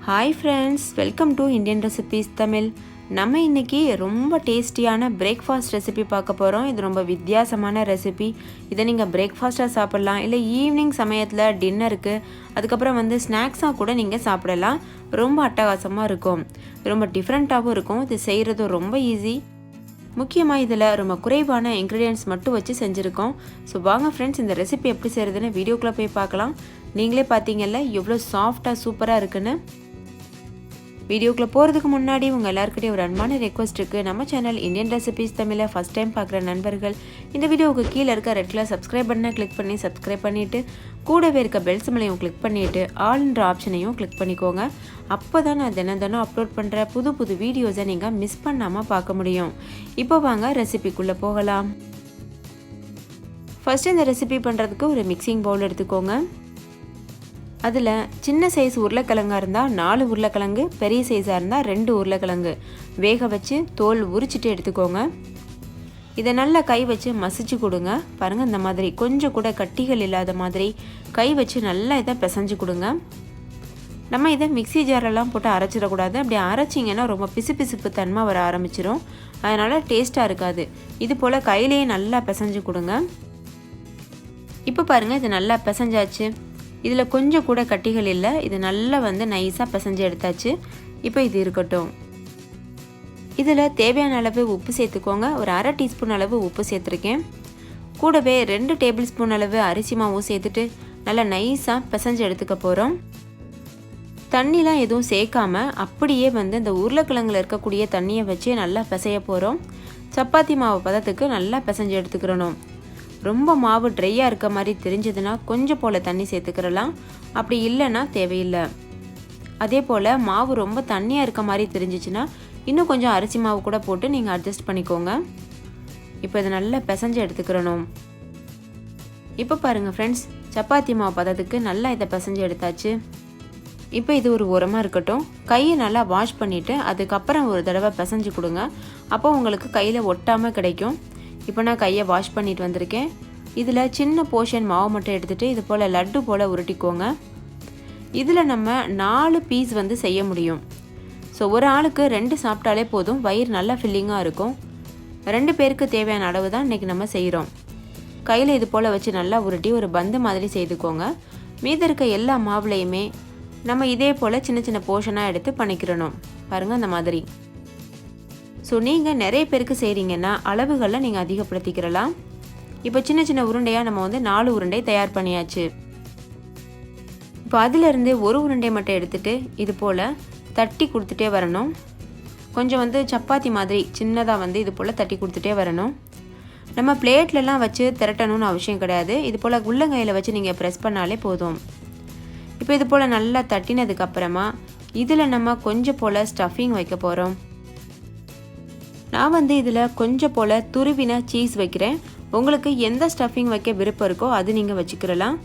Hi friends, welcome to Indian Recipes Tamil. நம்ம இன்னைக்கு ரொம்ப டேஸ்டியான பிரேக்ஃபாஸ்ட் ரெசிபி பார்க்க போகிறோம். இது ரொம்ப வித்தியாசமான ரெசிபி. இதை நீங்கள் பிரேக்ஃபாஸ்ட்டாக சாப்பிட்லாம், இல்லை ஈவினிங் சமயத்தில் டின்னருக்கு, அதுக்கப்புறம் ஸ்நாக்ஸாக கூட நீங்கள் சாப்பிடலாம். ரொம்ப அட்டகாசமாக இருக்கும், ரொம்ப டிஃப்ரெண்ட்டாகவும் இருக்கும். இது செய்கிறது ரொம்ப ஈஸி. முக்கியமாக இதில் ரொம்ப குறைவான இன்க்ரீடியன்ட்ஸ் மட்டும் வச்சு செஞ்சுருக்கோம். ஸோ வாங்க ஃப்ரெண்ட்ஸ், இந்த ரெசிபி எப்படி செய்கிறதுன்னு வீடியோக்குள்ளே போய் பார்க்கலாம். நீங்களே பார்த்தீங்கல்ல எவ்வளோ சாஃப்டாக சூப்பராக இருக்குன்னு. வீடியோக்குள்ளே போகிறதுக்கு முன்னாடி உங்கள் எல்லாருக்கிட்டையும் ஒரு அன்பான ரெக்வஸ்ட் இருக்குது. நம்ம சேனல் இந்தியன் ரெசிபீஸ் தமிழை ஃபஸ்ட் டைம் பார்க்குற நண்பர்கள் இந்த வீடியோவுக்கு கீழே இருக்க ரெட் கலர் சப்ஸ்கிரைப் பட்டனை கிளிக் பண்ணி சப்ஸ்கிரைப் பண்ணிவிட்டு கூடவே இருக்க பெல் சிம்பலையும் கிளிக் பண்ணிவிட்டு ஆல்ன்ற ஆப்ஷனையும் கிளிக் பண்ணிக்கோங்க. அப்போ தான் நான் தினம் அப்லோட் பண்ணுற புது வீடியோஸை நீங்கள் மிஸ் பண்ணாமல் பார்க்க முடியும். இப்போ வாங்க ரெசிபிக்குள்ளே போகலாம். ஃபஸ்ட்டு இந்த ரெசிபி பண்ணுறதுக்கு ஒரு மிக்சிங் பவுல் எடுத்துக்கோங்க. அதில் சின்ன சைஸ் உருளைக்கிழங்காக இருந்தால் 4 உருளைக்கிழங்கு, பெரிய சைஸாக இருந்தால் 2 உருளைக்கிழங்கு வேக வச்சு தோல் உரிச்சிட்டு எடுத்துக்கோங்க. இதை நல்லா கை வச்சு மசிச்சு கொடுங்க. பாருங்கள், இந்த மாதிரி கொஞ்சம் கூட கட்டிகள் இல்லாத மாதிரி கை வச்சு நல்லா இதை பிசைஞ்சு கொடுங்க. நம்ம இதை மிக்சி ஜாரெல்லாம் போட்டு அரைச்சிடக்கூடாது. அப்படி அரைச்சிங்கன்னா ரொம்ப பிசுபிசுப்பு தன்மை வர ஆரம்பிச்சிடும். அதனால் டேஸ்ட்டாக இருக்காது. இது போல் கையிலேயே நல்லா பிசைஞ்சு கொடுங்க. இப்போ பாருங்கள், இது நல்லா பிசைஞ்சாச்சு. இதில் கொஞ்சம் கூட கட்டிகள் இல்லை. இது நல்லா நைஸாக பிசைஞ்சு எடுத்தாச்சு. இப்போ இது இருக்கட்டும். இதில் தேவையான அளவு உப்பு சேர்த்துக்கோங்க. ஒரு அரை டீஸ்பூன் அளவு உப்பு சேர்த்துருக்கேன். கூடவே 2 டேபிள் ஸ்பூன் அளவு அரிசி மாவும் சேர்த்துட்டு நல்லா நைஸாக பிசைஞ்சு எடுத்துக்க போகிறோம். தண்ணிலாம் எதுவும் சேர்க்காம அப்படியே இந்த உருளைக்கிழங்குல இருக்கக்கூடிய தண்ணியை வச்சு நல்லா பிசைய போகிறோம். சப்பாத்தி மாவு பதத்துக்கு நல்லா பிசைஞ்சு எடுத்துக்கிறணும். ரொம்ப மாவு ட்ரையாக இருக்க மாதிரி தெரிஞ்சதுன்னா கொஞ்சம் போல் தண்ணி சேர்த்துக்கிறலாம். அப்படி இல்லைன்னா தேவையில்லை. அதே போல் மாவு ரொம்ப தண்ணியாக இருக்க மாதிரி தெரிஞ்சிச்சுன்னா இன்னும் கொஞ்சம் அரிசி மாவு கூட போட்டு நீங்கள் அட்ஜஸ்ட் பண்ணிக்கோங்க. இப்போ இதை நல்லா பிசைஞ்சு எடுத்துக்கிறணும். இப்போ பாருங்கள் ஃப்ரெண்ட்ஸ், சப்பாத்தி மாவு பதத்துக்கு நல்லா இதை பிசைஞ்சு எடுத்தாச்சு. இப்போ இது ஒரு ஓரமாக இருக்கட்டும். கையை நல்லா வாஷ் பண்ணிவிட்டு அதுக்கப்புறம் ஒரு தடவை பிசைஞ்சு கொடுங்க. அப்போ உங்களுக்கு கையில் ஒட்டாமல் கிடைக்கும். இப்போ நான் கையை வாஷ் பண்ணிட்டு வந்திருக்கேன். இதில் சின்ன போர்ஷன் மாவு மட்டும் எடுத்துகிட்டு இது போல் லட்டு போல் உருட்டிக்கோங்க. இதில் நம்ம 4 பீஸ் செய்ய முடியும். ஸோ ஒரு ஆளுக்கு 2 சாப்பிட்டாலே போதும். வயிறு நல்லா ஃபில்லிங்காக இருக்கும். 2 பேருக்கு தேவையான அளவு தான் இன்றைக்கி நம்ம செய்கிறோம். கையில் இது போல் வச்சு நல்லா உருட்டி ஒரு பந்து மாதிரி செய்துக்கோங்க. மீதி இருக்க எல்லா மாவுலையுமே நம்ம இதே போல் சின்ன சின்ன போர்ஷனாக எடுத்து பண்ணிக்கிறணும். பாருங்கள், அந்த மாதிரி. ஸோ நீங்கள் நிறைய பேருக்கு செய்கிறீங்கன்னா அளவுகளில் நீங்கள் அதிகப்படுத்திக்கிறலாம். இப்போ சின்ன சின்ன உருண்டையாக நம்ம 4 உருண்டை தயார் பண்ணியாச்சு. இப்போ அதிலிருந்து ஒரு உருண்டை மட்டும் எடுத்துகிட்டு இது போல் தட்டி கொடுத்துட்டே வரணும். கொஞ்சம் சப்பாத்தி மாதிரி சின்னதாக இது போல் தட்டி கொடுத்துட்டே வரணும். நம்ம பிளேட்லலாம் வச்சு திரட்டணும்னு அவசியம் கிடையாது. இது போல் உள்ளங்கையில் வச்சு நீங்கள் ப்ரெஸ் பண்ணாலே போதும். இப்போ இது போல் நல்லா தட்டினதுக்கப்புறமா இதில் நம்ம கொஞ்சம் போல் ஸ்டஃபிங் வைக்க போகிறோம். நான் இதில் கொஞ்சம் போல் துருவின சீஸ் வைக்கிறேன். உங்களுக்கு எந்த ஸ்டஃபிங் வைக்க விருப்பம் இருக்கோ அது நீங்கள் வச்சுக்கிறலாம்.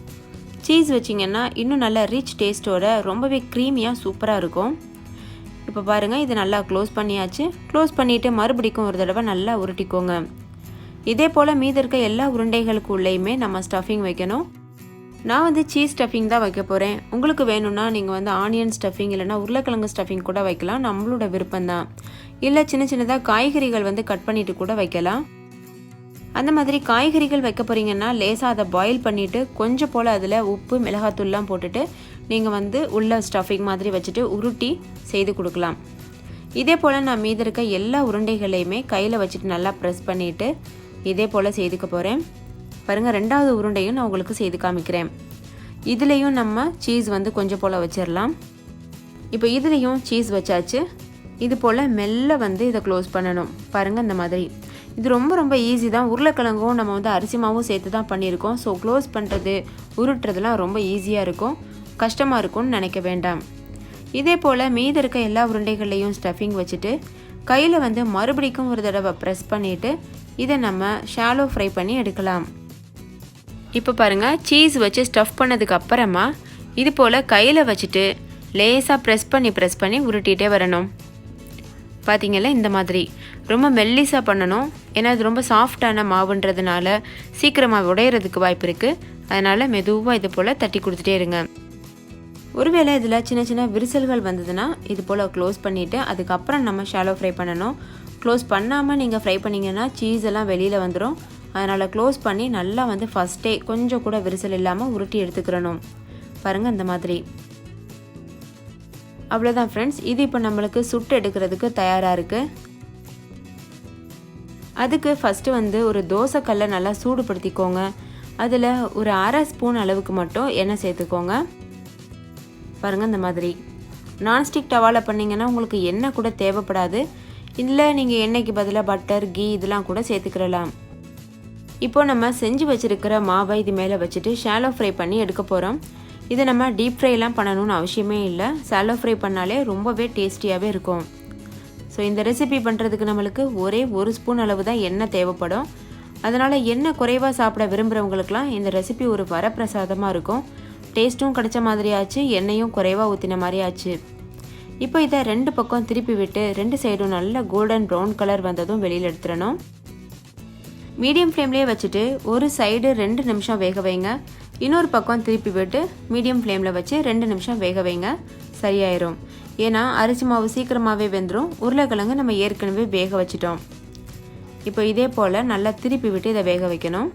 சீஸ் வச்சிங்கன்னா இன்னும் நல்லா ரிச் டேஸ்ட்டோட ரொம்பவே க்ரீமியாக சூப்பராக இருக்கும். இப்போ பாருங்கள், இது நல்லா க்ளோஸ் பண்ணியாச்சு. க்ளோஸ் பண்ணிவிட்டு மறுபடிக்கும் ஒரு தடவை நல்லா உருட்டிக்கோங்க. இதே போல் மீதி இருக்க எல்லா உருண்டைகளுக்கு உள்ளேயுமே நம்ம ஸ்டஃபிங் வைக்கணும். நான் சீஸ் ஸ்டஃபிங் தான் வைக்க போகிறேன். உங்களுக்கு வேணும்னா நீங்கள் ஆனியன் ஸ்டஃபிங் இல்லைனா உருளைக்கிழங்கு ஸ்டஃபிங் கூட வைக்கலாம். நம்மளோட விருப்பம்தான். இல்லை சின்ன சின்னதாக காய்கறிகள் கட் பண்ணிவிட்டு கூட வைக்கலாம். அந்த மாதிரி காய்கறிகள் வைக்க போகிறீங்கன்னா லேசாக அதை பாயில் பண்ணிவிட்டு கொஞ்சம் போல் அதில் உப்பு மிளகாத்தூள்லாம் போட்டுட்டு நீங்கள் உள்ள ஸ்டஃபிங் மாதிரி வச்சுட்டு உருட்டி செய்து கொடுக்கலாம். இதே போல் நான் மீதி இருக்க எல்லா உருண்டைகளையுமே கையில் வச்சுட்டு நல்லா ப்ரெஸ் பண்ணிவிட்டு இதே போல் செய்துக்க போகிறேன். பாருங்கள், 2வது உருண்டையும் நான் உங்களுக்கு செய்து காமிக்கிறேன். இதுலேயும் நம்ம சீஸ் கொஞ்சம் போல் வச்சிடலாம். இப்போ இதுலேயும் சீஸ் வச்சாச்சு. இது போல் மெல்ல இதை க்ளோஸ் பண்ணணும். பாருங்கள், இந்த மாதிரி. இது ரொம்ப ஈஸி தான். உருளைக்கிழங்கும் நம்ம அரிசி மாவும் சேர்த்து தான் பண்ணியிருக்கோம். ஸோ க்ளோஸ் பண்ணுறது உருட்டுறதுலாம் ரொம்ப ஈஸியாக இருக்கும். கஷ்டமாக இருக்கும்னு நினைக்க வேண்டாம். இதே போல் மீதி இருக்க எல்லா உருண்டைகள்லையும் ஸ்டஃபிங் வச்சுட்டு கையில் மறுபடிக்கும் ஒரு தடவை ப்ரெஸ் பண்ணிவிட்டு இதை நம்ம ஷாலோ ஃப்ரை பண்ணி எடுக்கலாம். இப்போ பாருங்கள், சீஸ் வச்சு ஸ்டஃப் பண்ணதுக்கு அப்புறமா இது போல் கையில் வச்சுட்டு லேசாக ப்ரெஸ் பண்ணி உருட்டிகிட்டே வரணும். பார்த்தீங்களா, இந்த மாதிரி ரொம்ப மெல்லிஸாக பண்ணணும். ஏன்னா இது ரொம்ப சாஃப்டான மாவுன்றதுனால சீக்கிரமாக உடையிறதுக்கு வாய்ப்பு இருக்குது. அதனால் மெதுவாக இது போல் தட்டி கொடுத்துட்டே இருங்க. ஒருவேளை இதில் சின்ன சின்ன விரிசல்கள் வந்ததுன்னா இது போல் க்ளோஸ் பண்ணிவிட்டு அதுக்கப்புறம் நம்ம ஷாலோ ஃப்ரை பண்ணணும். க்ளோஸ் பண்ணாமல் நீங்கள் ஃப்ரை பண்ணிங்கன்னா சீஸ் எல்லாம் வெளியில் வந்துடும். அதனால் க்ளோஸ் பண்ணி நல்லா ஃபஸ்ட்டே கொஞ்சம் கூட விரிசல் இல்லாமல் உருட்டி எடுத்துக்கிறணும். பாருங்கள் இந்த மாதிரி. அவ்வளோதான் ஃப்ரெண்ட்ஸ். இது இப்போ நம்மளுக்கு சுட்டு எடுக்கிறதுக்கு தயாராக இருக்குது. அதுக்கு ஃபஸ்ட்டு ஒரு தோசைக்கல்லை நல்லா சூடுபடுத்திக்கோங்க. அதில் ஒரு அரை ஸ்பூன் அளவுக்கு மட்டும் எண்ணெய் சேர்த்துக்கோங்க. பாருங்கள் இந்த மாதிரி. நான்ஸ்டிக் டவாவில் பண்ணிங்கன்னா உங்களுக்கு எண்ணெய் கூட தேவைப்படாது. இல்லை நீங்கள் எண்ணெய்க்கு பதிலாக பட்டர், கீ இதெல்லாம் கூட சேர்த்துக்கிறலாம். இப்போ நம்ம செஞ்சு வச்சுருக்கிற மாவை இது மேலே வச்சுட்டு ஷாலோ ஃப்ரை பண்ணி எடுக்க போகிறோம். இதை நம்ம டீப் ஃப்ரைலாம் பண்ணணும்னு அவசியமே இல்லை. ஷாலோ ஃப்ரை பண்ணாலே ரொம்பவே டேஸ்டியாகவே இருக்கும். ஸோ இந்த ரெசிபி பண்ணுறதுக்கு நம்மளுக்கு ஒரே 1 ஸ்பூன் அளவு தான் எண்ணெய் தேவைப்படும். அதனால் எண்ணெய் குறைவாக சாப்பிட விரும்புகிறவங்களுக்குலாம் இந்த ரெசிபி ஒரு வரப்பிரசாதமாக இருக்கும். டேஸ்ட்டும் கிடைச்ச மாதிரி ஆச்சு, எண்ணெயும் குறைவாக ஊற்றின மாதிரி ஆச்சு. இப்போ இதை 2 பக்கம் திருப்பி விட்டு 2 சைடும் நல்ல கோல்டன் ப்ரௌன் கலர் வந்ததும் வெளியில் எடுத்துடணும். மீடியம் ஃப்ளேம்லேயே வச்சுட்டு ஒரு சைடு 2 நிமிஷம் வேக வைங்க. இன்னொரு பக்கம் திருப்பி விட்டு மீடியம் ஃப்ளேமில் வச்சு 2 நிமிஷம் வேக வைங்க. சரியாயிரும். ஏன்னா அரிசி மாவு சீக்கிரமாகவே வெந்துடும். உருளைக்கிழங்கு நம்ம ஏற்கனவே வேக வச்சிட்டோம். இப்போ இதே போல் நல்லா திருப்பி விட்டு இதை வேக வைக்கணும்.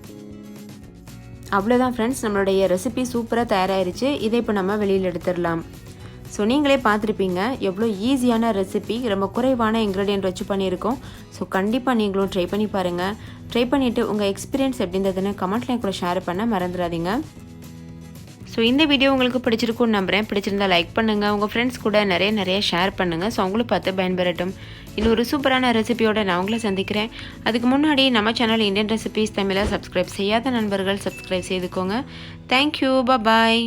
அவ்வளோதான் ஃப்ரெண்ட்ஸ், நம்மளுடைய ரெசிபி சூப்பராக தயாராகிருச்சு. இதை இப்போ நம்ம வெளியில் எடுத்துடலாம். ஸோ நீங்களே பார்த்துருப்பீங்க எவ்வளோ ஈஸியான ரெசிபி, ரொம்ப குறைவான இன்க்ரீடியன்ட் வச்சு பண்ணியிருக்கோம். ஸோ கண்டிப்பாக நீங்களும் ட்ரை பண்ணி பாருங்கள். ட்ரை பண்ணிவிட்டு உங்கள் எக்ஸ்பீரியன்ஸ் எப்படி இருந்ததுன்னு கமெண்ட்லேயும் கூட ஷேர் பண்ண மறந்துடாதீங்க. ஸோ இந்த வீடியோ உங்களுக்கு பிடிச்சிருக்குன்னு நம்புகிறேன். பிடிச்சிருந்தா லைக் பண்ணுங்கள். உங்கள் ஃப்ரெண்ட்ஸ் கூட நிறைய ஷேர் பண்ணுங்கள். ஸோ அவங்களும் பார்த்து பயன்பெறட்டும். இன்னொரு சூப்பரான ரெசிபியோடு நான் உங்களை சந்திக்கிறேன். அதுக்கு முன்னாடி நம்ம சேனல் இந்தியன் ரெசிபிஸ் தமிழை சப்ஸ்கிரைப் செய்யாத நண்பர்கள் சப்ஸ்கிரைப் செய்துக்கோங்க. தேங்க்யூ. பாய்.